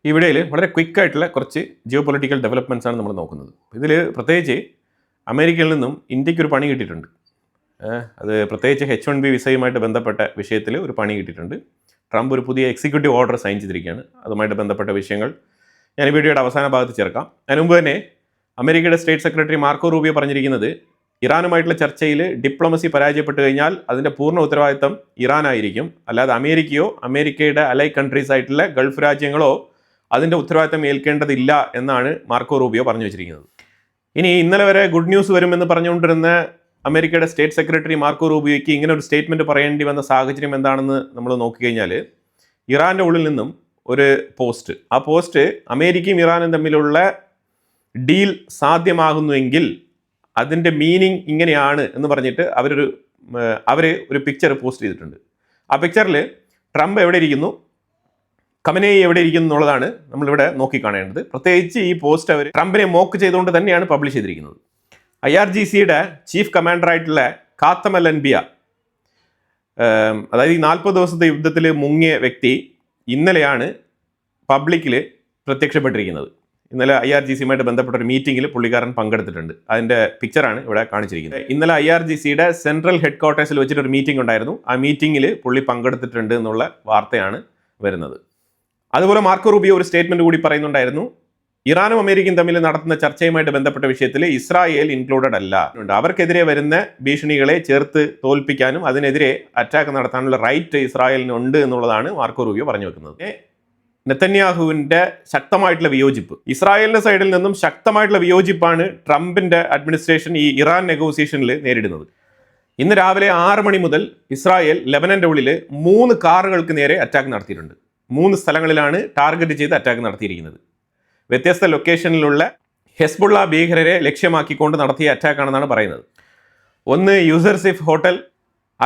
ഈ വീഡിയോയിൽ വളരെ ക്വിക്കായിട്ടുള്ള കുറച്ച് ജിയോ പൊളിറ്റിക്കൽ ഡെവലപ്മെൻറ്റ്സ് ആണ് നമ്മൾ നോക്കുന്നത്. ഇതിൽ പ്രത്യേകിച്ച് അമേരിക്കയിൽ നിന്നും ഇന്ത്യക്കൊരു പണി കിട്ടിയിട്ടുണ്ട്. അത് പ്രത്യേകിച്ച് H1B വിസയുമായിട്ട് ബന്ധപ്പെട്ട വിഷയത്തിൽ ഒരു പണി കിട്ടിയിട്ടുണ്ട്. ട്രംപ് ഒരു പുതിയ എക്സിക്യൂട്ടീവ് ഓർഡർ സൈൻ ചെയ്തിരിക്കുകയാണ്. അതുമായിട്ട് ബന്ധപ്പെട്ട വിഷയങ്ങൾ ഞാൻ ഈ വീഡിയോയുടെ അവസാന ഭാഗത്ത് ചേർക്കാം. അതിന് മുമ്പ് തന്നെ അമേരിക്കയുടെ സ്റ്റേറ്റ് സെക്രട്ടറി മാർക്കോ റൂബിയോ പറഞ്ഞിരിക്കുന്നത് ഇറാനുമായിട്ടുള്ള ചർച്ചയിൽ ഡിപ്ലോമസി പരാജയപ്പെട്ട് കഴിഞ്ഞാൽ അതിൻ്റെ പൂർണ്ണ ഉത്തരവാദിത്തം ഇറാനായിരിക്കും, അല്ലാതെ അമേരിക്കയോ അമേരിക്കയുടെ അലൈ കൺട്രീസ് ആയിട്ടുള്ള ഗൾഫ് രാജ്യങ്ങളോ അതിൻ്റെ ഉത്തരവാദിത്തം ഏൽക്കേണ്ടതില്ല എന്നാണ് മാർക്കോ റൂബിയോ പറഞ്ഞു വെച്ചിരിക്കുന്നത്. ഇനി ഇന്നലെ വരെ ഗുഡ് ന്യൂസ് വരുമെന്ന് പറഞ്ഞുകൊണ്ടിരുന്ന അമേരിക്കയുടെ സ്റ്റേറ്റ് സെക്രട്ടറി മാർക്കോ റൂബിയോയ്ക്ക് ഇങ്ങനെ ഒരു സ്റ്റേറ്റ്മെൻറ്റ് പറയേണ്ടി വന്ന സാഹചര്യം എന്താണെന്ന് നമ്മൾ നോക്കിക്കഴിഞ്ഞാൽ, ഇറാൻ്റെ ഉള്ളിൽ നിന്നും ഒരു പോസ്റ്റ്, ആ പോസ്റ്റ് അമേരിക്കയും ഇറാനും തമ്മിലുള്ള ഡീൽ സാധ്യമാകുന്നുവെങ്കിൽ അതിൻ്റെ മീനിങ് ഇങ്ങനെയാണ് എന്ന് പറഞ്ഞിട്ട് അവർ ഒരു പിക്ചർ പോസ്റ്റ് ചെയ്തിട്ടുണ്ട്. ആ പിക്ചറിൽ ട്രംപ് എവിടെ ഇരിക്കുന്നു, ഖമനേയി എവിടെ ഇരിക്കുന്നു എന്നുള്ളതാണ് നമ്മളിവിടെ നോക്കിക്കാണേണ്ടത്. പ്രത്യേകിച്ച് ഈ പോസ്റ്റ് അവർ ട്രംപിനെ മോക്ക് ചെയ്തുകൊണ്ട് തന്നെയാണ് പബ്ലിഷ് ചെയ്തിരിക്കുന്നത്. IRGCയുടെ ചീഫ് കമാൻഡറായിട്ടുള്ള ഖാത്തം അൽ അൻബിയ, അതായത് ഈ 40 ദിവസത്തെ യുദ്ധത്തിൽ മുങ്ങിയ വ്യക്തി ഇന്നലെയാണ് പബ്ലിക്കിൽ പ്രത്യക്ഷപ്പെട്ടിരിക്കുന്നത്. ഇന്നലെ IRGCയുമായിട്ട് ബന്ധപ്പെട്ട ഒരു മീറ്റിംഗിൽ പുള്ളിക്കാരൻ പങ്കെടുത്തിട്ടുണ്ട്. അതിൻ്റെ പിക്ചറാണ് ഇവിടെ കാണിച്ചിരിക്കുന്നത്. ഇന്നലെ IRGCയുടെ സെൻട്രൽ ഹെഡ് ക്വാർട്ടേഴ്സിൽ വെച്ചിട്ടൊരു മീറ്റിംഗ് ഉണ്ടായിരുന്നു. ആ മീറ്റിംഗിൽ പുള്ളി പങ്കെടുത്തിട്ടുണ്ട് എന്നുള്ള വാർത്തയാണ് വരുന്നത്. അതുപോലെ മാർക്കോ റൂബിയോ ഒരു സ്റ്റേറ്റ്മെൻറ്റ് കൂടി പറയുന്നുണ്ടായിരുന്നു. ഇറാനും അമേരിക്കയും തമ്മിൽ നടത്തുന്ന ചർച്ചയുമായിട്ട് ബന്ധപ്പെട്ട വിഷയത്തിൽ ഇസ്രായേൽ ഇൻക്ലൂഡഡ് അല്ല. അവർക്കെതിരെ വരുന്ന ഭീഷണികളെ ചേർത്ത് തോൽപ്പിക്കാനും അതിനെതിരെ അറ്റാക്ക് നടത്താനുള്ള റൈറ്റ് ഇസ്രായേലിനുണ്ട് എന്നുള്ളതാണ് മാർക്കോ റൂബിയോ പറഞ്ഞു വെക്കുന്നത്. നെതന്യാഹുവിൻ്റെ ശക്തമായിട്ടുള്ള വിയോജിപ്പ്, ഇസ്രായേലിൻ്റെ സൈഡിൽ നിന്നും ശക്തമായിട്ടുള്ള വിയോജിപ്പാണ് ട്രംപിൻ്റെ അഡ്മിനിസ്ട്രേഷൻ ഈ ഇറാൻ നെഗോസിയേഷനിൽ നേരിടുന്നത്. ഇന്ന് രാവിലെ 6 മണി മുതൽ ഇസ്രായേൽ ലെബനൻ്റെ ഉള്ളിൽ 3 കാറുകൾക്ക് നേരെ അറ്റാക്ക് നടത്തിയിട്ടുണ്ട്. 3 സ്ഥലങ്ങളിലാണ് ടാർഗറ്റ് ചെയ്ത് അറ്റാക്ക് നടത്തിയിരിക്കുന്നത്. വ്യത്യസ്ത ലൊക്കേഷനിലുള്ള ഹെസ്ബുള്ള ഭീകരരെ ലക്ഷ്യമാക്കിക്കൊണ്ട് നടത്തിയ അറ്റാക്കാണെന്നാണ് പറയുന്നത്. ഒന്ന് യൂസർസിഫ് ഹോട്ടൽ,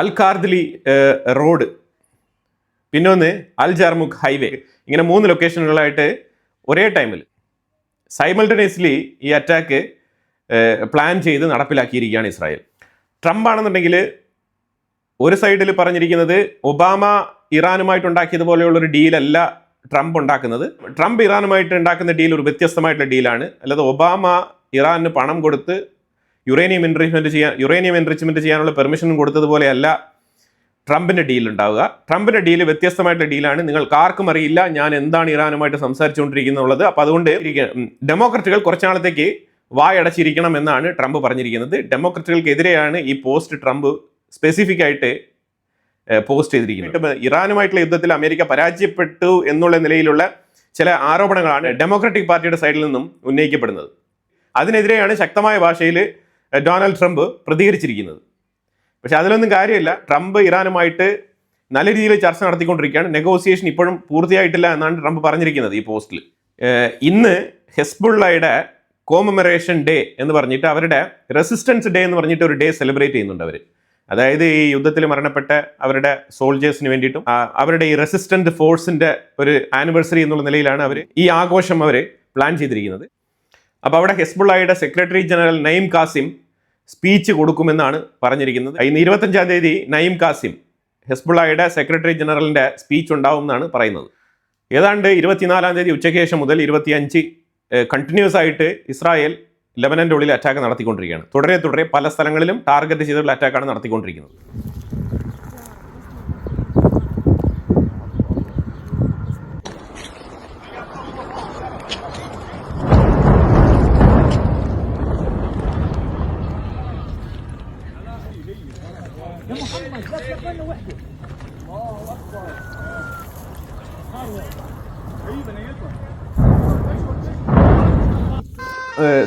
അൽ ഖാർദ്ലി റോഡ്, പിന്നൊന്ന് അൽ ജർമുഖ് ഹൈവേ. ഇങ്ങനെ 3 ലൊക്കേഷനുകളായിട്ട് ഒരേ ടൈമിൽ സൈമൾട്ടേനിയസ്ലി ഈ അറ്റാക്ക് പ്ലാൻ ചെയ്ത് നടപ്പിലാക്കിയിരിക്കുകയാണ് ഇസ്രായേൽ. ട്രംപ് ആണെന്നുണ്ടെങ്കിൽ ഒരു സൈഡിൽ പറഞ്ഞിരിക്കുന്നത് ഒബാമ ഇറാനുമായിട്ടുണ്ടാക്കിയതുപോലെയുള്ളൊരു ഡീലല്ല ട്രംപ് ഉണ്ടാക്കുന്നത്. ട്രംപ് ഇറാനുമായിട്ട് ഉണ്ടാക്കുന്ന ഡീൽ ഒരു വ്യത്യസ്തമായിട്ടുള്ള ഡീലാണ്. അല്ലാതെ ഒബാമ ഇറാനിന് പണം കൊടുത്ത് യുറേനിയം എൻറിച്ച്മെൻറ്റ് ചെയ്യാനുള്ള പെർമിഷനും കൊടുത്തതുപോലെയല്ല ട്രംപിൻ്റെ ഡീൽ ഉണ്ടാവുക. ട്രംപിൻ്റെ ഡീല് വ്യത്യസ്തമായിട്ടുള്ള ഡീലാണ്. നിങ്ങൾക്ക് ആർക്കും അറിയില്ല ഞാൻ എന്താണ് ഇറാനുമായിട്ട് സംസാരിച്ചുകൊണ്ടിരിക്കുന്നുള്ളത്. അപ്പോൾ അതുകൊണ്ട് ഡെമോക്രറ്റുകൾ കുറച്ചാളത്തേക്ക് വായടച്ചിരിക്കണം എന്നാണ് ട്രംപ് പറഞ്ഞിരിക്കുന്നത്. ഡെമോക്രറ്റുകൾക്കെതിരെയാണ് ഈ പോസ്റ്റ് ട്രംപ് സ്പെസിഫിക് ആയിട്ട് പോസ്റ്റ് ചെയ്തിരിക്കുന്നത്. ഇറാനുമായിട്ടുള്ള യുദ്ധത്തിൽ അമേരിക്ക പരാജയപ്പെട്ടു എന്നുള്ള നിലയിലുള്ള ചില ആരോപണങ്ങളാണ് ഡെമോക്രാറ്റിക് പാർട്ടിയുടെ സൈഡിൽ നിന്നും ഉന്നയിക്കപ്പെടുന്നത്. അതിനെതിരെയാണ് ശക്തമായ ഭാഷയിൽ ഡൊണാൾഡ് ട്രംപ് പ്രതികരിച്ചിരിക്കുന്നത്. പക്ഷെ അതിലൊന്നും കാര്യമില്ല. ട്രംപ് ഇറാനുമായിട്ട് നല്ല രീതിയിൽ ചർച്ച നടത്തിക്കൊണ്ടിരിക്കുകയാണ്. നെഗോസിയേഷൻ ഇപ്പോഴും പൂർത്തിയായിട്ടില്ല എന്നാണ് ട്രംപ് പറഞ്ഞിരിക്കുന്നത് ഈ പോസ്റ്റിൽ. ഇന്ന് ഹെസ്ബുള്ളയുടെ കോമമറേഷൻ ഡേ എന്ന് പറഞ്ഞിട്ട്, അവരുടെ റെസിസ്റ്റൻസ് ഡേ എന്ന് പറഞ്ഞിട്ട് ഒരു ഡേ സെലിബ്രേറ്റ് ചെയ്യുന്നുണ്ട് അവർ. അതായത് ഈ യുദ്ധത്തിൽ മരണപ്പെട്ട അവരുടെ സോൾജേഴ്സിന് വേണ്ടിയിട്ടും അവരുടെ ഈ റെസിസ്റ്റന്റ് ഫോഴ്സിന്റെ ഒരു ആനിവേഴ്സറി എന്നുള്ള നിലയിലാണ് അവർ ഈ ആഘോഷം അവർ പ്ലാൻ ചെയ്തിരിക്കുന്നത്. അപ്പോൾ അവിടെ ഹെസ്ബുള്ളയുടെ സെക്രട്ടറി ജനറൽ നഈം കാസിം സ്പീച്ച് കൊടുക്കുമെന്നാണ് പറഞ്ഞിരിക്കുന്നത്. ഇന്ന് 25-ാം തീയതി നഈം കാസിം ഹെസ്ബുള്ളയുടെ സെക്രട്ടറി ജനറലിൻ്റെ സ്പീച്ച് ഉണ്ടാവും എന്നാണ് പറയുന്നത്. ഏതാണ്ട് 24-ാം തീയതി ഉച്ചയ്ക്ക് ശേഷം മുതൽ 25 കണ്ടിന്യൂസ് ആയിട്ട് ഇസ്രായേൽ ലെബനൻ്റെ ഉള്ളിൽ അറ്റാക്ക് നടത്തിക്കൊണ്ടിരിക്കുകയാണ്. തുടരെ പല സ്ഥലങ്ങളിലും ടാർഗറ്റ് ചെയ്തുള്ള അറ്റാക്കാണ് നടത്തിക്കൊണ്ടിരിക്കുന്നത്.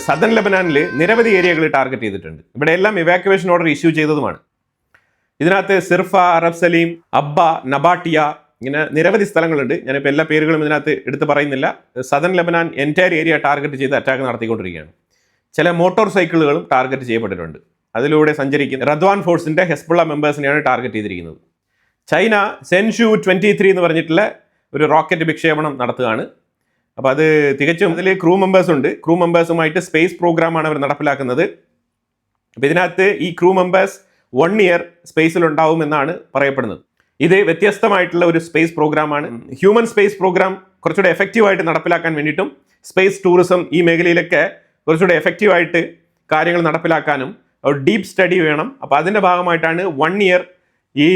സദൻ ലെബനാനിൽ നിരവധി ഏരിയകൾ ടാർഗറ്റ് ചെയ്തിട്ടുണ്ട്. ഇവിടെ എല്ലാം ഇവാക്യുവേഷൻ ഓർഡർ ഇഷ്യൂ ചെയ്തതുമാണ്. ഇതിനകത്ത് സിർഫ, അറബ് സലീം, അബ്ബ, നബാട്ടിയ, ഇങ്ങനെ നിരവധി സ്ഥലങ്ങളുണ്ട്. ഞാനിപ്പോൾ എല്ലാ പേരുകളും ഇതിനകത്ത് എടുത്ത് പറയുന്നില്ല. Sadan Lebanon entire area target ചെയ്ത് അറ്റാക്ക് നടത്തിക്കൊണ്ടിരിക്കുകയാണ്. ചില മോട്ടോർ സൈക്കിളുകളും ടാർഗറ്റ് ചെയ്യപ്പെട്ടിട്ടുണ്ട്. അതിലൂടെ സഞ്ചരിക്കുന്ന റദ്വാൻ ഫോഴ്സിൻ്റെ ഹെസ്ബുള്ള മെമ്പേഴ്സിനെയാണ് ടാർഗറ്റ് ചെയ്തിരിക്കുന്നത്. ചൈന സെൻഷു 23 എന്ന് പറഞ്ഞിട്ടുള്ള ഒരു റോക്കറ്റ് വിക്ഷേപണം നടത്തുകയാണ്. അപ്പോൾ അത് തികച്ചും അതിൽ ക്രൂ മെമ്പേഴ്സ് ഉണ്ട്. ക്രൂ മെമ്പേഴ്സുമായിട്ട് സ്പേസ് പ്രോഗ്രാമാണ് അവർ നടപ്പിലാക്കുന്നത്. അപ്പോൾ ഇതിനകത്ത് ഈ ക്രൂ മെമ്പേഴ്സ് 1 ഇയർ സ്പേസിലുണ്ടാവും എന്നാണ് പറയപ്പെടുന്നത്. ഇത് വ്യത്യസ്തമായിട്ടുള്ള ഒരു സ്പേസ് പ്രോഗ്രാമാണ്. ഹ്യൂമൻ സ്പേസ് പ്രോഗ്രാം കുറച്ചുകൂടെ എഫക്റ്റീവായിട്ട് നടപ്പിലാക്കാൻ വേണ്ടിയിട്ടും സ്പേസ് ടൂറിസം ഈ മേഖലയിലൊക്കെ കുറച്ചുകൂടെ എഫക്റ്റീവായിട്ട് കാര്യങ്ങൾ നടപ്പിലാക്കാനും ഒരു ഡീപ്പ് സ്റ്റഡി വേണം. അപ്പോൾ അതിൻ്റെ ഭാഗമായിട്ടാണ് 1 ഇയർ ഈ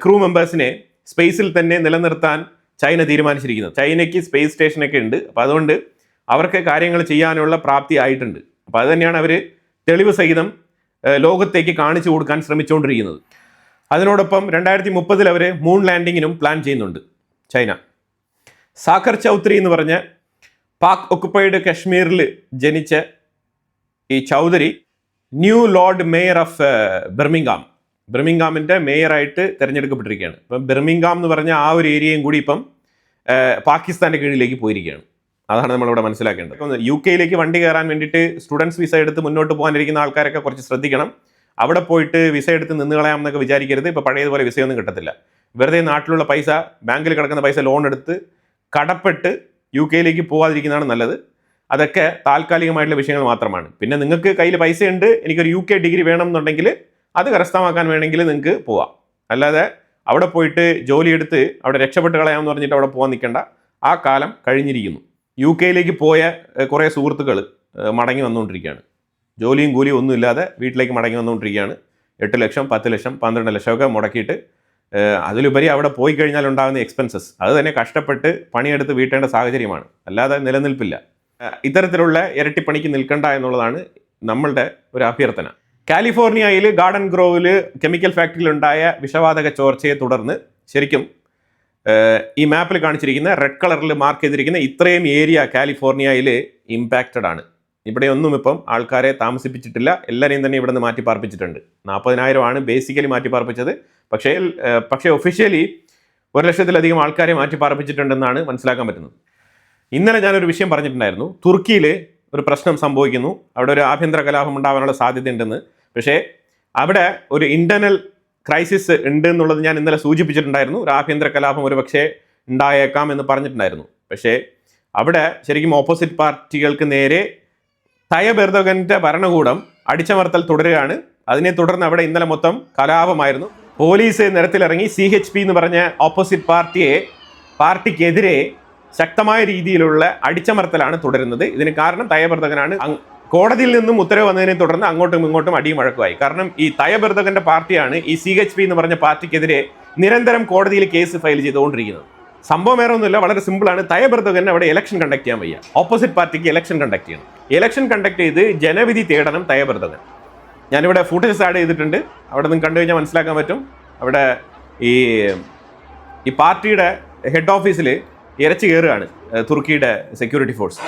ക്രൂ മെമ്പേഴ്സിനെ സ്പേസിൽ തന്നെ നിലനിർത്താൻ ചൈന തീരുമാനിച്ചിരിക്കുന്നത്. ചൈനയ്ക്ക് സ്പേസ് സ്റ്റേഷനൊക്കെ ഉണ്ട്. അപ്പോൾ അതുകൊണ്ട് അവർക്ക് കാര്യങ്ങൾ ചെയ്യാനുള്ള പ്രാപ്തി ആയിട്ടുണ്ട്. അപ്പോൾ അത് തന്നെയാണ് അവർ തെളിവ് സഹിതം ലോകത്തേക്ക് കാണിച്ചു കൊടുക്കാൻ ശ്രമിച്ചുകൊണ്ടിരിക്കുന്നത്. അതിനോടൊപ്പം 2030 അവർ മൂൺ ലാൻഡിങ്ങിനും പ്ലാൻ ചെയ്യുന്നുണ്ട് ചൈന. സാഖർ ചൗധരി എന്ന് പറഞ്ഞ പാക് ഒക്കുപ്പൈഡ് കശ്മീരിൽ ജനിച്ച ഈ Chaudhary new lord mayor of ബെർമിംഗാമിൻ്റെ മേയറായിട്ട് തിരഞ്ഞെടുക്കപ്പെട്ടിരിക്കുകയാണ്. ഇപ്പം ബെർമിംഗാം എന്ന് പറഞ്ഞ ആ ഒരു ഏരിയയും കൂടി ഇപ്പം പാകിസ്ഥാൻ്റെ കീഴിലേക്ക് പോയിരിക്കുകയാണ്. അതാണ് നമ്മളിവിടെ മനസ്സിലാക്കേണ്ടത്. UK വണ്ടി കയറാൻ വേണ്ടിയിട്ട് സ്റ്റുഡൻസ് വിസ എടുത്ത് മുന്നോട്ട് പോകാനിരിക്കുന്ന ആൾക്കാരൊക്കെ കുറച്ച് ശ്രദ്ധിക്കണം. അവിടെ പോയിട്ട് വിസ എടുത്ത് നിന്ന് കളയാമെന്നൊക്കെ വിചാരിക്കരുത്. ഇപ്പോൾ പഴയതുപോലെ വിസയൊന്നും കിട്ടത്തില്ല. വെറുതെ നാട്ടിലുള്ള പൈസ, ബാങ്കിൽ കിടക്കുന്ന പൈസ ലോൺ എടുത്ത് കടപ്പെട്ട് UK പോകാതിരിക്കുന്നതാണ് നല്ലത്. അതൊക്കെ താൽക്കാലികമായിട്ടുള്ള വിഷയങ്ങൾ മാത്രമാണ്. പിന്നെ നിങ്ങൾക്ക് കയ്യിൽ പൈസ ഉണ്ട്, എനിക്കൊരു UK ഡിഗ്രി വേണം എന്നുണ്ടെങ്കിൽ അത് കരസ്ഥമാക്കാൻ വേണമെങ്കിൽ നിങ്ങൾക്ക് പോവാം. അല്ലാതെ അവിടെ പോയിട്ട് ജോലി എടുത്ത് അവിടെ രക്ഷപ്പെട്ട് കളയാമെന്ന് പറഞ്ഞിട്ട് അവിടെ പോകാൻ നിൽക്കേണ്ട. ആ കാലം കഴിഞ്ഞിരിക്കുന്നു. UK പോയ കുറേ സുഹൃത്തുക്കൾ മടങ്ങി വന്നുകൊണ്ടിരിക്കുകയാണ്. ജോലിയും കൂലിയും ഒന്നും ഇല്ലാതെ വീട്ടിലേക്ക് മടങ്ങി വന്നുകൊണ്ടിരിക്കുകയാണ്. 8 ലക്ഷം 10 ലക്ഷം 12 ലക്ഷമൊക്കെ മുടക്കിയിട്ട്. അതിലുപരി അവിടെ പോയി കഴിഞ്ഞാൽ ഉണ്ടാകുന്ന എക്സ്പെൻസസ് അത് തന്നെ കഷ്ടപ്പെട്ട് പണിയെടുത്ത് വീട്ടേണ്ട സാഹചര്യമാണ്. അല്ലാതെ നിലനിൽപ്പില്ല. ഇത്തരത്തിലുള്ള ഇരട്ടിപ്പണിക്ക് നിൽക്കണ്ട എന്നുള്ളതാണ് നമ്മളുടെ ഒരു അഭ്യർത്ഥന. കാലിഫോർണിയയിൽ ഗാർഡൻ ഗ്രോവിൽ കെമിക്കൽ ഫാക്ടറിയിലുണ്ടായ വിഷവാതക ചോർച്ചയെ തുടർന്ന് ശരിക്കും ഈ മാപ്പിൽ കാണിച്ചിരിക്കുന്ന റെഡ് കളറിൽ മാർക്ക് ചെയ്തിരിക്കുന്ന ഇത്രയും ഏരിയ കാലിഫോർണിയയിൽ ഇമ്പാക്റ്റഡ് ആണ്. ഇവിടെയൊന്നും ഇപ്പം ആൾക്കാരെ താമസിപ്പിച്ചിട്ടില്ല. എല്ലാവരെയും തന്നെ ഇവിടെ നിന്ന് മാറ്റി പാർപ്പിച്ചിട്ടുണ്ട്. 40,000 ആണ് ബേസിക്കലി മാറ്റി പാർപ്പിച്ചത്. പക്ഷേ ഒഫീഷ്യലി 1,00,000-ലധികം ആൾക്കാരെ മാറ്റി പാർപ്പിച്ചിട്ടുണ്ടെന്നാണ് മനസ്സിലാക്കാൻ പറ്റുന്നത്. ഇന്നലെ ഞാനൊരു വിഷയം പറഞ്ഞിട്ടുണ്ടായിരുന്നു. തുർക്കിയിൽ ഒരു പ്രശ്നം സംഭവിക്കുന്നു, അവിടെ ഒരു ആഭ്യന്തര കലാപം ഉണ്ടാകാനുള്ള സാധ്യതയുണ്ടെന്ന്. പക്ഷേ അവിടെ ഒരു ഇന്റർണൽ ക്രൈസിസ് ഉണ്ട് എന്നുള്ളത് ഞാൻ ഇന്നലെ സൂചിപ്പിച്ചിട്ടുണ്ടായിരുന്നു. ഒരു ആഭ്യന്തര കലാപം ഒരു പക്ഷേ ഉണ്ടായേക്കാം എന്ന് പറഞ്ഞിട്ടുണ്ടായിരുന്നു. പക്ഷേ അവിടെ ശരിക്കും ഓപ്പോസിറ്റ് പാർട്ടികൾക്ക് നേരെ തയ്യബ് എർദോഗന്റെ ഭരണകൂടം അടിച്ചമർത്തൽ തുടരുകയാണ്. അതിനെ തുടർന്ന് അവിടെ ഇന്നലെ മൊത്തം കലാപമായിരുന്നു. പോലീസ് നിരത്തിലിറങ്ങി CHP എന്ന് പറഞ്ഞ ഓപ്പോസിറ്റ് പാർട്ടിക്കെതിരെ ശക്തമായ രീതിയിലുള്ള അടിച്ചമർത്തലാണ് തുടരുന്നത്. ഇതിന് കാരണം തയ്യബ് എർദോഗനാണ്. കോടതിയിൽ നിന്നും ഉത്തരവ് വന്നതിനെ തുടർന്ന് അങ്ങോട്ടും ഇങ്ങോട്ടും അടിയും വഴക്കുമായി. കാരണം ഈ തയ്യബ് എർദോഗന്റെ പാർട്ടിയാണ് ഈ CHP എന്ന് പറഞ്ഞ പാർട്ടിക്കെതിരെ നിരന്തരം കോടതിയിൽ കേസ് ഫയൽ ചെയ്തുകൊണ്ടിരിക്കുന്നത്. സംഭവം വേറെ ഒന്നുമില്ല, വളരെ സിമ്പിളാണ്. തയ്യബ് എർദോഗന് അവിടെ ഇലക്ഷൻ കണ്ടക്ട് ചെയ്യാൻ വയ്യ. ഓപ്പോസിറ്റ് പാർട്ടിക്ക് ഇലക്ഷൻ കണ്ടക്ട് ചെയ്യണം. ഇലക്ഷൻ കണ്ടക്ട് ചെയ്ത് ജനവിധി തേടണം തയ്യബ് എർദോഗൻ. ഞാനിവിടെ ഫുട്ടേജസ് ആഡ് ചെയ്തിട്ടുണ്ട്. അവിടെ നിന്ന് കണ്ടു കഴിഞ്ഞാൽ മനസ്സിലാക്കാൻ പറ്റും. അവിടെ ഈ പാർട്ടിയുടെ ഹെഡ് ഓഫീസിൽ ഇരച്ചു കയറുകയാണ് തുർക്കിയുടെ സെക്യൂരിറ്റി ഫോഴ്സ്.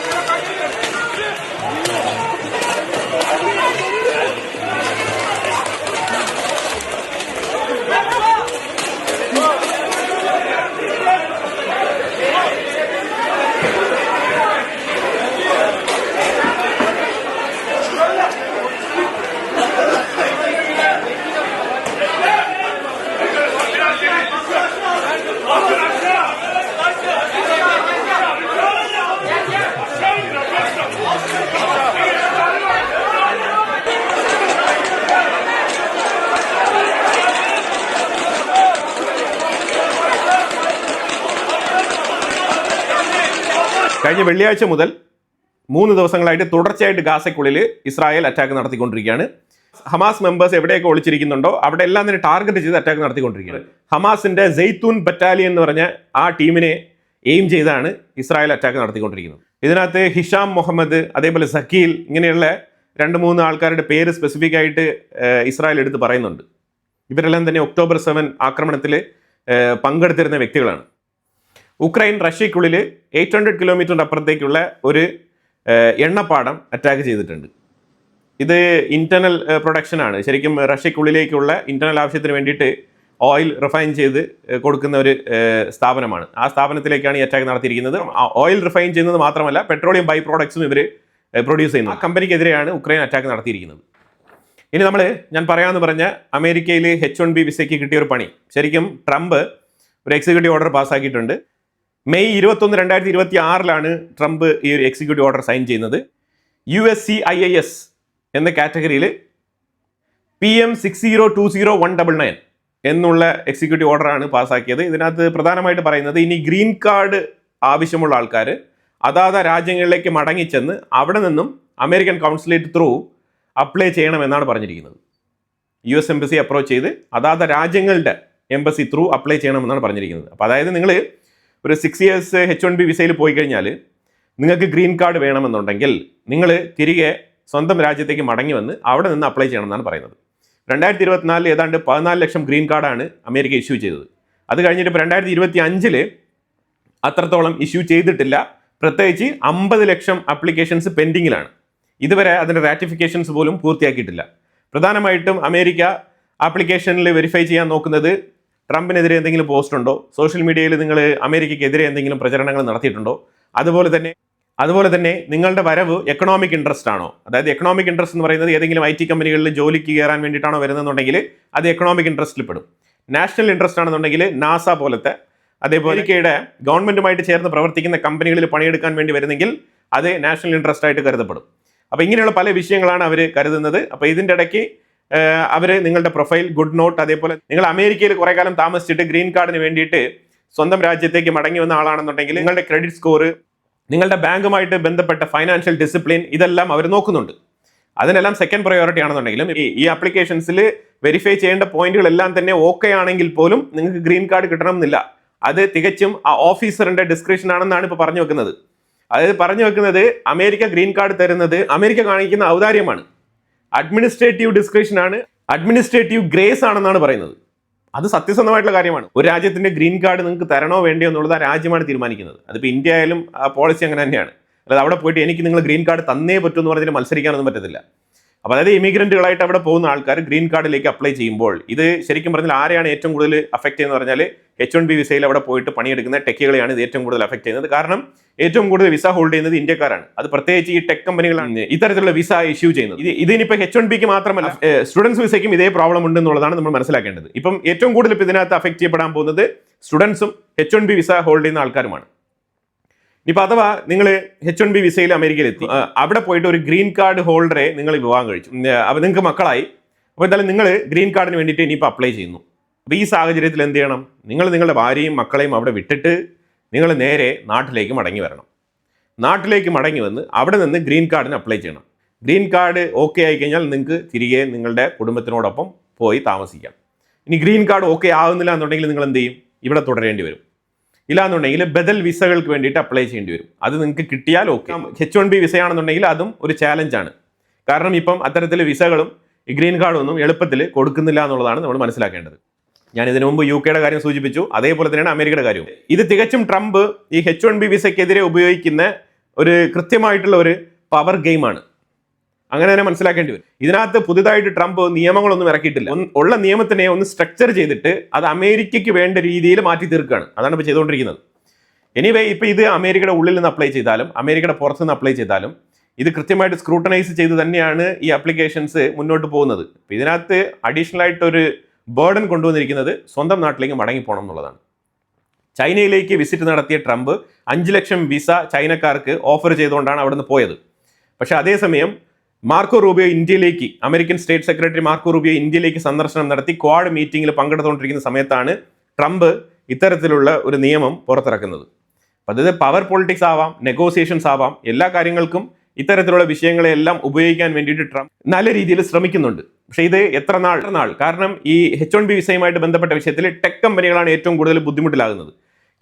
കഴിഞ്ഞ വെള്ളിയാഴ്ച മുതൽ 3 ദിവസങ്ങളായിട്ട് തുടർച്ചയായിട്ട് ഗാസയ്ക്കുള്ളിൽ ഇസ്രായേൽ അറ്റാക്ക് നടത്തിക്കൊണ്ടിരിക്കുകയാണ്. ഹമാസ് മെമ്പേഴ്സ് എവിടെയൊക്കെ ഒളിച്ചിരിക്കുന്നുണ്ടോ അവിടെ എല്ലാം തന്നെ ടാർഗറ്റ് ചെയ്ത് അറ്റാക്ക് നടത്തിക്കൊണ്ടിരിക്കുകയാണ്. ഹമാസിന്റെ സെയ്ത്തൂൻ ബറ്റാലിയൻ എന്ന് പറഞ്ഞ ആ ടീമിനെ എയിം ചെയ്താണ് ഇസ്രായേൽ അറ്റാക്ക് നടത്തിക്കൊണ്ടിരിക്കുന്നത്. ഇതിനകത്ത് ഹിഷാം മുഹമ്മദ്, അതേപോലെ സക്കീൽ, ഇങ്ങനെയുള്ള 2-3 ആൾക്കാരുടെ പേര് സ്പെസിഫിക് ആയിട്ട് ഇസ്രായേൽ എടുത്ത് പറയുന്നുണ്ട്. ഇവരെല്ലാം തന്നെ ഒക്ടോബർ 7 ആക്രമണത്തിൽ പങ്കെടുത്തിരുന്ന വ്യക്തികളാണ്. ഉക്രൈൻ റഷ്യക്കുള്ളിൽ 800 കിലോമീറ്ററിൻ്റെ അപ്പുറത്തേക്കുള്ള ഒരു എണ്ണപ്പാടം അറ്റാക്ക് ചെയ്തിട്ടുണ്ട്. ഇത് ഇന്റർണൽ പ്രൊഡക്ഷനാണ്. ശരിക്കും റഷ്യക്കുള്ളിലേക്കുള്ള ഇന്റർണൽ ആവശ്യത്തിന് വേണ്ടിയിട്ട് ഓയിൽ റിഫൈൻ ചെയ്ത് കൊടുക്കുന്ന ഒരു സ്ഥാപനമാണ്. ആ സ്ഥാപനത്തിലേക്കാണ് ഈ അറ്റാക്ക് നടത്തിയിരിക്കുന്നത്. ഓയിൽ റിഫൈൻ ചെയ്യുന്നത് മാത്രമല്ല, പെട്രോളിയം ബൈ പ്രോഡക്ട്സും ഇവർ പ്രൊഡ്യൂസ് ചെയ്യുന്നു. ആ കമ്പനിക്കെതിരെയാണ് ഉക്രൈൻ അറ്റാക്ക് നടത്തിയിരിക്കുന്നത്. ഇനി ഞാൻ പറയാമെന്ന് പറഞ്ഞ അമേരിക്കയിൽ H1B വിസയ്ക്ക് കിട്ടിയൊരു പണി. ശരിക്കും ട്രംപ് ഒരു എക്സിക്യൂട്ടീവ് ഓർഡർ പാസ്സാക്കിയിട്ടുണ്ട്. മെയ് 21, 2026 ട്രംപ് ഈ ഒരു എക്സിക്യൂട്ടീവ് ഓർഡർ സൈൻ ചെയ്യുന്നത്. USCIS എന്ന കാറ്റഗറിയിൽ PM 6020-199 എന്നുള്ള എക്സിക്യൂട്ടീവ് ഓർഡറാണ് പാസ്സാക്കിയത്. ഇതിനകത്ത് പ്രധാനമായിട്ട് പറയുന്നത് ഇനി ഗ്രീൻ കാർഡ് ആവശ്യമുള്ള ആൾക്കാർ അതാത് രാജ്യങ്ങളിലേക്ക് മടങ്ങിച്ചെന്ന് അവിടെ നിന്നും അമേരിക്കൻ കൗൺസിലേറ്റ് ത്രൂ അപ്ലൈ ചെയ്യണമെന്നാണ് പറഞ്ഞിരിക്കുന്നത്. US എംബസി അപ്രോച്ച് ചെയ്ത് അതാത് രാജ്യങ്ങളുടെ എംബസി ത്രൂ അപ്ലൈ ചെയ്യണമെന്നാണ് പറഞ്ഞിരിക്കുന്നത്. അപ്പോൾ അതായത് നിങ്ങൾ ഒരു 6 years H1B വിസയിൽ പോയി കഴിഞ്ഞാൽ നിങ്ങൾക്ക് ഗ്രീൻ കാർഡ് വേണമെന്നുണ്ടെങ്കിൽ നിങ്ങൾ തിരികെ സ്വന്തം രാജ്യത്തേക്ക് മടങ്ങി വന്ന് അവിടെ നിന്ന് അപ്ലൈ ചെയ്യണമെന്നാണ് പറയുന്നത്. 2024 ഏതാണ്ട് 14 ലക്ഷം ഗ്രീൻ കാർഡാണ് അമേരിക്ക ഇഷ്യൂ ചെയ്തത്. അത് കഴിഞ്ഞിട്ട് ഇപ്പോൾ 2025 അത്രത്തോളം ഇഷ്യൂ ചെയ്തിട്ടില്ല. പ്രത്യേകിച്ച് 50 ലക്ഷം ആപ്ലിക്കേഷൻസ് പെൻഡിങ്ങിലാണ്. ഇതുവരെ അതിൻ്റെ റാറ്റിഫിക്കേഷൻസ് പോലും പൂർത്തിയാക്കിയിട്ടില്ല. പ്രധാനമായിട്ടും അമേരിക്ക ആപ്ലിക്കേഷനിൽ വെരിഫൈ ചെയ്യാൻ നോക്കുന്നത് ട്രംപിനെതിരെ എന്തെങ്കിലും പോസ്റ്റ് ഉണ്ടോ, സോഷ്യൽ മീഡിയയിൽ നിങ്ങൾ അമേരിക്കയ്ക്കെതിരെ എന്തെങ്കിലും പ്രചരണങ്ങൾ നടത്തിയിട്ടുണ്ടോ, അതുപോലെ തന്നെ നിങ്ങളുടെ വരവ് എക്കണോമിക് ഇൻട്രസ്റ്റ് ആണോ. അതായത് എക്കണോമിക് ഇൻട്രസ്റ്റ് എന്ന് പറയുന്നത് ഏതെങ്കിലും IT കമ്പനികളിൽ ജോലിക്ക് കയറാൻ വേണ്ടിയിട്ടാണോ വരുന്നതെന്നുണ്ടെങ്കിൽ അത് എക്കണോമിക് ഇൻട്രസ്റ്റിൽ പെടും. നാഷണൽ ഇൻട്രസ്റ്റ് ആണെന്നുണ്ടെങ്കിൽ നാസ പോലത്തെ അതേപോലെ അമേരിക്കയുടെ ഗവൺമെൻറ്റുമായിട്ട് ചേർന്ന് പ്രവർത്തിക്കുന്ന കമ്പനികളിൽ പണിയെടുക്കാൻ വേണ്ടി വരുന്നെങ്കിൽ അത് നാഷണൽ ഇൻട്രസ്റ്റ് ആയിട്ട് കരുതപ്പെടും. അപ്പോൾ ഇങ്ങനെയുള്ള പല വിഷയങ്ങളാണ് അവർ കരുതുന്നത്. അപ്പോൾ ഇതിൻ്റെ ഇടയ്ക്ക് അവർ നിങ്ങളുടെ പ്രൊഫൈൽ, ഗുഡ് നോട്ട്, അതേപോലെ നിങ്ങൾ അമേരിക്കയിൽ കുറേ കാലം താമസിച്ചിട്ട് ഗ്രീൻ കാർഡിന് വേണ്ടിയിട്ട് സ്വന്തം രാജ്യത്തേക്ക് മടങ്ങി വന്ന ആളാണെന്നുണ്ടെങ്കിൽ നിങ്ങളുടെ ക്രെഡിറ്റ് സ്കോർ, നിങ്ങളുടെ ബാങ്കുമായിട്ട് ബന്ധപ്പെട്ട ഫൈനാൻഷ്യൽ ഡിസിപ്ലിൻ, ഇതെല്ലാം അവർ നോക്കുന്നുണ്ട്. അതിനെല്ലാം സെക്കൻഡ് പ്രയോറിറ്റി ആണെന്നുണ്ടെങ്കിലും ഈ ആപ്ലിക്കേഷൻസിൽ വെരിഫൈ ചെയ്യേണ്ട പോയിന്റുകളെല്ലാം തന്നെ ഓക്കെ ആണെങ്കിൽ പോലും നിങ്ങൾക്ക് ഗ്രീൻ കാർഡ് കിട്ടണമെന്നില്ല. അത് തികച്ചും ആ ഓഫീസറിന്റെ ഡിസ്ക്രിപ്ഷൻ ആണെന്നാണ് ഇപ്പോൾ പറഞ്ഞു വെക്കുന്നത്. അതായത് പറഞ്ഞു വെക്കുന്നത് അമേരിക്ക ഗ്രീൻ കാർഡ് തരുന്നത് അമേരിക്ക കാണിക്കുന്ന ഔദാര്യമാണ്, അഡ്മിനിസ്ട്രേറ്റീവ് ഡിസ്ക്രിപ്ഷൻ ആണ്, അഡ്മിനിസ്ട്രേറ്റീവ് ഗ്രേസ് ആണെന്നാണ് പറയുന്നത്. അത് സത്യസന്ധമായിട്ടുള്ള കാര്യമാണ്. ഒരു രാജ്യത്തിന്റെ ഗ്രീൻ കാർഡ് നിങ്ങൾക്ക് തരണോ വേണ്ടിയോ എന്നുള്ളത് ആ രാജ്യമാണ് തീരുമാനിക്കുന്നത്. അതിപ്പോൾ ഇന്ത്യ ആയാലും ആ പോളിസി അങ്ങനെ തന്നെയാണ്. അല്ലാതെ അവിടെ പോയിട്ട് എനിക്ക് നിങ്ങൾ ഗ്രീൻ കാർഡ് തന്നേ പറ്റൂ എന്ന് പറഞ്ഞിട്ട് മത്സരിക്കാനൊന്നും പറ്റത്തില്ല. അപ്പോൾ അതായത് ഇമിഗ്രന്റുകളായിട്ട് അവിടെ പോകുന്ന ആൾക്കാർ ഗ്രീൻ കാർഡിലേക്ക് അപ്ലൈ ചെയ്യുമ്പോൾ ഇത് ശരിക്കും പറഞ്ഞാൽ ആരെയാണ് ഏറ്റവും കൂടുതൽ അഫക്ട് ചെയ്യുന്നത് പറഞ്ഞാൽ H1B വിസയിൽ അവിടെ പോയിട്ട് പണിയെടുക്കുന്ന ടെക്കുകളെയാണ് ഇത് ഏറ്റവും കൂടുതൽ അഫക്ട് ചെയ്യുന്നത്. കാരണം ഏറ്റവും കൂടുതൽ വിസ ഹോൾഡ് ചെയ്യുന്നത് ഇന്ത്യക്കാരാണ്. അത് പ്രത്യേകിച്ച് ഈ ടെക് കമ്പനികളാണ് ഇത്തരത്തിലുള്ള വിസ ഇഷ്യൂ ചെയ്യുന്നത്. ഇതിനിപ്പോൾ H1Bക്ക് മാത്രമല്ല സ്റ്റുഡൻസ് വിസയ്ക്കും ഇതേ പ്രോബ്ലം ഉണ്ട് എന്നുള്ളതാണ് നമ്മൾ മനസ്സിലാക്കേണ്ടത്. ഇപ്പം ഏറ്റവും കൂടുതൽ ഇപ്പോൾ ഇതിനകത്ത് അഫക്ട് ചെയ്യപ്പെടാൻ പോകുന്നത് സ്റ്റുഡൻസും H1B വിസ ഹോൾഡ് ചെയ്യുന്ന ആൾക്കാരുമാണ്. ഇനിയിപ്പോൾ അഥവാ നിങ്ങൾ H1B വിസയിൽ അമേരിക്കയിൽ എത്തി, അവിടെ പോയിട്ട് ഒരു ഗ്രീൻ കാർഡ് ഹോൾഡറെ നിങ്ങൾ വിവാഹം കഴിച്ചു, അപ്പോൾ നിങ്ങൾക്ക് മക്കളായി. അപ്പോൾ എന്തായാലും നിങ്ങൾ ഗ്രീൻ കാർഡിന് വേണ്ടിയിട്ട് ഇനിയിപ്പോൾ അപ്ലൈ ചെയ്യുന്നു. അപ്പോൾ ഈ സാഹചര്യത്തിൽ എന്ത് ചെയ്യണം? നിങ്ങൾ നിങ്ങളുടെ ഭാര്യയും മക്കളെയും അവിടെ വിട്ടിട്ട് നിങ്ങൾ നേരെ നാട്ടിലേക്ക് മടങ്ങി വരണം. നാട്ടിലേക്ക് മടങ്ങി വന്ന് അവിടെ നിന്ന് ഗ്രീൻ കാർഡിന് അപ്ലൈ ചെയ്യണം. ഗ്രീൻ കാർഡ് ഓക്കെ ആയി കഴിഞ്ഞാൽ നിങ്ങൾക്ക് തിരികെ നിങ്ങളുടെ കുടുംബത്തിനോടൊപ്പം പോയി താമസിക്കാം. ഇനി ഗ്രീൻ കാർഡ് ഓക്കെ ആവുന്നില്ല എന്നുണ്ടെങ്കിൽ നിങ്ങൾ എന്ത് ചെയ്യും? ഇവിടെ തുടരേണ്ടി വരും. ഇല്ലാന്നുണ്ടെങ്കിൽ ബദൽ വിസകൾക്ക് വേണ്ടിയിട്ട് അപ്ലൈ ചെയ്യേണ്ടി വരും. അത് നിങ്ങൾക്ക് കിട്ടിയാൽ ഓക്കെ. H1B വിസയാണെന്നുണ്ടെങ്കിൽ അതും ഒരു ചാലഞ്ചാണ്. കാരണം ഇപ്പം അത്തരത്തിൽ വിസകളും ഈ ഗ്രീൻ കാർഡും ഒന്നും എളുപ്പത്തിൽ കൊടുക്കുന്നില്ല എന്നുള്ളതാണ് നമ്മൾ മനസ്സിലാക്കേണ്ടത്. ഞാൻ ഇതിനു മുമ്പ് UK കാര്യം സൂചിപ്പിച്ചു, അതേപോലെ തന്നെയാണ് അമേരിക്കയുടെ കാര്യവും. ഇത് തികച്ചും ട്രംപ് ഈ H1B വിസയ്ക്കെതിരെ ഉപയോഗിക്കുന്ന ഒരു കൃത്യമായിട്ടുള്ള ഒരു പവർ ഗെയിമാണ്. അങ്ങനെ തന്നെ മനസ്സിലാക്കേണ്ടി വരും. ഇതിനകത്ത് പുതുതായിട്ട് ട്രംപ് നിയമങ്ങളൊന്നും ഇറക്കിയിട്ടില്ല. ഉള്ള നിയമത്തിനെ ഒന്ന് സ്ട്രക്ചർ ചെയ്തിട്ട് അത് അമേരിക്കയ്ക്ക് വേണ്ട രീതിയിൽ മാറ്റി തീർക്കുകയാണ്. അതാണ് ഇപ്പോൾ ചെയ്തുകൊണ്ടിരിക്കുന്നത്. എനിവേ ഇപ്പോൾ ഇത് അമേരിക്കയുടെ ഉള്ളിൽ നിന്ന് അപ്ലൈ ചെയ്താലും അമേരിക്കയുടെ പുറത്തു നിന്ന് അപ്ലൈ ചെയ്താലും ഇത് കൃത്യമായിട്ട് സ്ക്രൂട്ടനൈസ് ചെയ്ത് തന്നെയാണ് ഈ ആപ്ലിക്കേഷൻസ് മുന്നോട്ട് പോകുന്നത്. അപ്പോൾ ഇതിനകത്ത് അഡീഷണൽ ആയിട്ടൊരു ബേർഡൻ കൊണ്ടുവന്നിരിക്കുന്നത് സ്വന്തം നാട്ടിലേക്ക് മടങ്ങിപ്പോകണം എന്നുള്ളതാണ്. ചൈനയിലേക്ക് വിസിറ്റ് നടത്തിയ ട്രംപ് 5 ലക്ഷം വിസ ചൈനക്കാർക്ക് ഓഫർ ചെയ്തുകൊണ്ടാണ് അവിടെ നിന്ന് പോയത്. പക്ഷേ അതേസമയം മാർക്കോ റൂബിയോ ഇന്ത്യയിലേക്ക്, American state secretary Marco Rubio ഇന്ത്യയിലേക്ക് സന്ദർശനം നടത്തി ക്വാഡ് മീറ്റിംഗിൽ പങ്കെടുത്തുകൊണ്ടിരിക്കുന്ന സമയത്താണ് ട്രംപ് ഇത്തരത്തിലുള്ള ഒരു നിയമം പുറത്തിറക്കുന്നത്. അപ്പോൾ അത് പവർ പൊളിറ്റിക്സ് ആവാം, നെഗോസിയേഷൻസ് ആവാം, എല്ലാ കാര്യങ്ങൾക്കും ഇത്തരത്തിലുള്ള വിഷയങ്ങളെല്ലാം ഉപയോഗിക്കാൻ വേണ്ടിയിട്ട് ട്രംപ് നല്ല രീതിയിൽ ശ്രമിക്കുന്നുണ്ട്. പക്ഷേ ഇത് എത്ര നാൾ കാരണം ഈ H1B വിസയുമായിട്ട് ബന്ധപ്പെട്ട വിഷയത്തിൽ ടെക് കമ്പനികളാണ് ഏറ്റവും കൂടുതൽ ബുദ്ധിമുട്ടിലാകുന്നത്.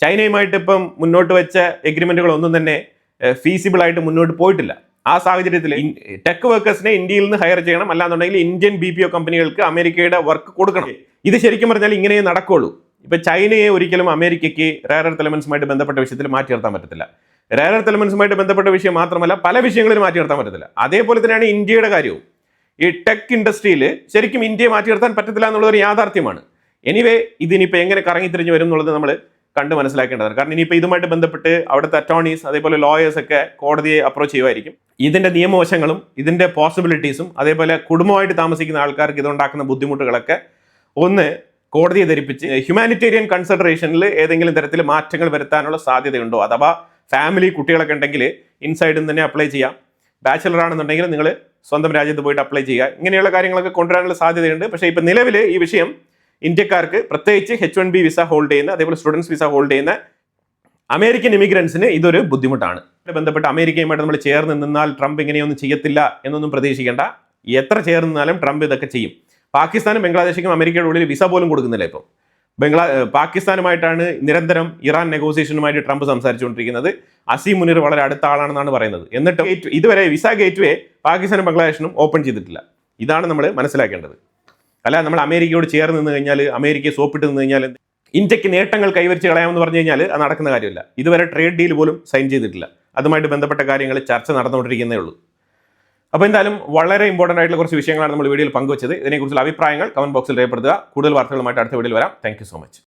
ചൈനയുമായിട്ട് ഇപ്പം മുന്നോട്ട് വെച്ച എഗ്രിമെന്റുകളൊന്നും തന്നെ ഫീസിബിൾ ആയിട്ട് മുന്നോട്ട് പോയിട്ടില്ല. ആ സാഹചര്യത്തിൽ ടെക് വർക്കേഴ്സിനെ ഇന്ത്യയിൽ നിന്ന് ഹയർ ചെയ്യണം, അല്ലാന്നുണ്ടെങ്കിൽ ഇന്ത്യൻ BPO കമ്പനികൾക്ക് അമേരിക്കയുടെ വർക്ക് കൊടുക്കണം. ഇത് ശരിക്കും പറഞ്ഞാൽ ഇങ്ങനെ നടക്കുള്ളൂ. ഇപ്പൊ ചൈനയെ ഒരിക്കലും അമേരിക്കയ്ക്ക് റെയർ എർത്ത് എലമെന്റ്സുമായിട്ട് ബന്ധപ്പെട്ട വിഷയത്തിൽ മാറ്റി നിർത്താൻ പറ്റത്തില്ല. റെയർ എർത്ത് എലമെന്റ്സുമായിട്ട് ബന്ധപ്പെട്ട വിഷയം മാത്രമല്ല, പല വിഷയങ്ങളിൽ മാറ്റി നിർത്താൻ പറ്റത്തില്ല. അതേപോലെ തന്നെയാണ് ഇന്ത്യയുടെ കാര്യവും. ഈ ടെക് ഇൻഡസ്ട്രിയിൽ ശരിക്കും ഇന്ത്യയെ മാറ്റി നിർത്താൻ പറ്റത്തില്ല എന്നുള്ളൊരു യാഥാർത്ഥ്യമാണ്. എനിവേ ഇതിനിപ്പോൾ എങ്ങനെ കറങ്ങിത്തിരിഞ്ഞ് വരും എന്നുള്ളത് നമ്മൾ കണ്ട് മനസ്സിലാക്കേണ്ടതാണ്. കാരണം ഇനിയിപ്പോൾ ഇതുമായിട്ട് ബന്ധപ്പെട്ട് അവിടുത്തെ അറ്റോർണീസ് അതേപോലെ ലോയേഴ്സ് ഒക്കെ കോടതിയെ അപ്രോച്ച് ചെയ്യുമായിരിക്കും. ഇതിന്റെ നിയമവശങ്ങളും ഇതിന്റെ പോസിബിലിറ്റീസും അതേപോലെ കുടുംബമായിട്ട് താമസിക്കുന്ന ആൾക്കാർക്ക് ഇതുണ്ടാക്കുന്ന ബുദ്ധിമുട്ടുകളൊക്കെ ഒന്ന് കോടതിയെ ധരിപ്പിച്ച് ഹ്യൂമാനിറ്റേറിയൻ കൺസിഡറേഷനിൽ ഏതെങ്കിലും തരത്തിൽ മാറ്റങ്ങൾ വരുത്താനുള്ള സാധ്യതയുണ്ടോ, അഥവാ ഫാമിലി കുട്ടികളൊക്കെ ഉണ്ടെങ്കിൽ ഇൻസൈഡിൽ നിന്ന് തന്നെ അപ്ലൈ ചെയ്യാം. ബാച്ചിലർ ആണെന്നുണ്ടെങ്കിൽ നിങ്ങൾ സ്വന്തം രാജ്യത്ത് പോയിട്ട് അപ്ലൈ ചെയ്യുക. ഇങ്ങനെയുള്ള കാര്യങ്ങളൊക്കെ കൊണ്ടുവരാനുള്ള സാധ്യതയുണ്ട്. പക്ഷേ ഇപ്പം നിലവിൽ ഈ വിഷയം ഇന്ത്യക്കാർക്ക് പ്രത്യേകിച്ച് H1B വിസ ഹോൾഡ് ചെയ്യുന്ന അതേപോലെ സ്റ്റുഡൻസ് വിസ ഹോൾഡ് ചെയ്യുന്ന അമേരിക്കൻ ഇമിഗ്രൻസിന് ഇതൊരു ബുദ്ധിമുട്ടാണ്. ബന്ധപ്പെട്ട് അമേരിക്കയുമായിട്ട് നമ്മൾ ചേർന്ന് നിന്നാൽ ട്രംപ് ഇങ്ങനെയൊന്നും ചെയ്യത്തില്ല എന്നൊന്നും പ്രതീക്ഷിക്കേണ്ട. എത്ര ചേർന്ന് നിന്നാലും ട്രംപ് ഇതൊക്കെ ചെയ്യും. പാകിസ്ഥാനും ബംഗ്ലാദേശിനും അമേരിക്കയുടെ ഉള്ളിൽ വിസ പോലും കൊടുക്കുന്നില്ല. ഇപ്പം പാകിസ്ഥാനുമായിട്ടാണ് നിരന്തരം ഇറാൻ നെഗോസിയേഷനുമായിട്ട് ട്രംപ് സംസാരിച്ചുകൊണ്ടിരിക്കുന്നത്. അസീം മുനീർ വളരെ അടുത്ത ആളാണെന്നാണ് പറയുന്നത്. എന്നിട്ട് ഇതുവരെ വിസ ഗേറ്റ്വേ പാകിസ്ഥാനും ബംഗ്ലാദേശിനും ഓപ്പൺ ചെയ്തിട്ടില്ല. ഇതാണ് നമ്മൾ മനസ്സിലാക്കേണ്ടത്. അല്ല നമ്മൾ അമേരിക്കയോട് ചേർന്ന് നിന്ന് കഴിഞ്ഞാൽ, അമേരിക്കയെ സോപ്പിട്ട് നിന്ന് കഴിഞ്ഞാൽ ഇന്ത്യക്ക് നേട്ടങ്ങൾ കൈവരിച്ച് കളയാമെന്ന് പറഞ്ഞു കഴിഞ്ഞാൽ അത് നടക്കുന്ന കാര്യമില്ല. ഇതുവരെ ട്രേഡ് ഡീൽ പോലും സൈൻ ചെയ്തിട്ടില്ല. അതുമായിട്ട് ബന്ധപ്പെട്ട കാര്യങ്ങൾ ചർച്ച നടന്നുകൊണ്ടിരിക്കുന്നേ ഉള്ളൂ. അപ്പോൾ എന്തായാലും വളരെ ഇമ്പോർട്ടൻ്റ് ആയിട്ടുള്ള കുറച്ച് വിഷയങ്ങളാണ് നമ്മൾ വീഡിയോയിൽ പങ്കുവച്ചത്. ഇതിനെക്കുറിച്ചുള്ള അഭിപ്രായങ്ങൾ കമന്റ് ബോക്സിൽ രേഖപ്പെടുത്തുക. കൂടുതൽ വാർത്തകളുമായിട്ട് അടുത്ത വീഡിയോയിൽ വരാം. Thank you so much.